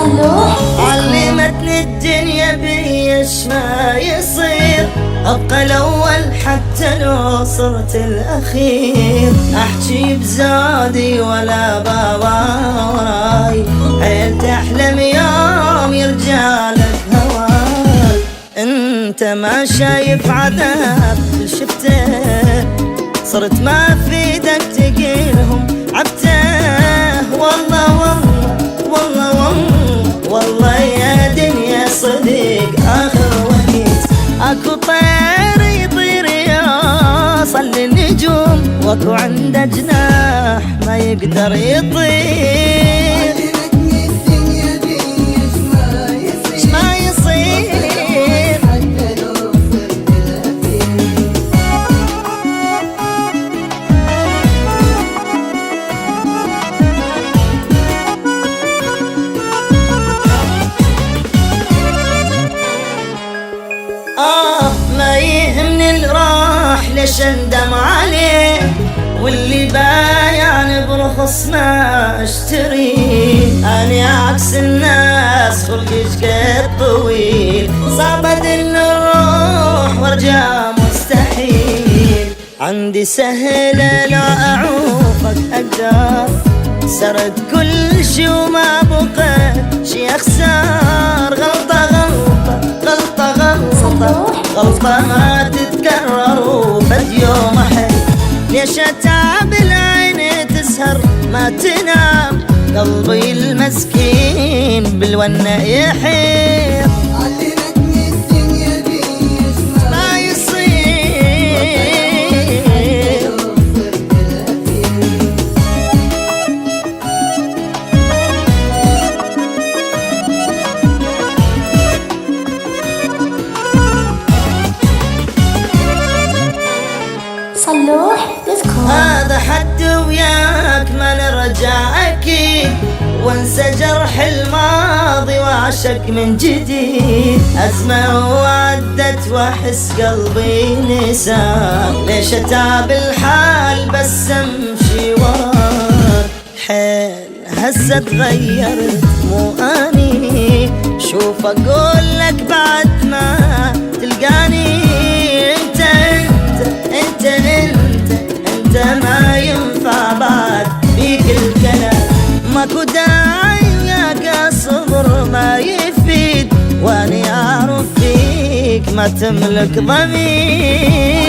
صلوح علمتني الدنيا بيش ما يصير، ابقى الاول حتى لو صرت الاخير. احكي بزادي ولا باباي، عيل تحلم يوم يرجع لك هواي. انت ما شايف عذاب شفته، صرت ما في ايدك تقيلهم عبته. والله والله والله والله والله يا دنيا صدق اخر وقت. اكو طير يطير يوصل للنجوم، واكو عنده جناح ما يقدر يطير. ما يصير ما يهمني اللي راح ليش اندم عليه، واللي بايعني برخص ما اشتري. انا عكس الناس خلقي شقد طويل، صعب ادل الروح وارجع مستحيل. عندي سهلة لو اعوفك اقدر، سرد كل شي وما بقى شي اخسر. غلطة غلطة غلطة غلطة غلطة ما تتكرر وبد يوم احل. ليش اتعب العين تسهر ما تنام، قلبي المسكين بالونة يحير. علمتني الدنيا بيش ما يصير. صلوح هذا حد وياك ما نرجع اكيد، وانسى جرح الماضي واعشق من جديد. ازمة وعدت واحس قلبي نساك، ليش اتعب الحال بس امشي وراك. حيل هسه تغيرت مو اني، شوف اقول لك بعد ما تلقاني. انت انت انت انت ما ينفع بعد فيك الكلام. ماكو داعي وياك صبر ما يفيد، واني اعرف فيك ما تملك ضمير.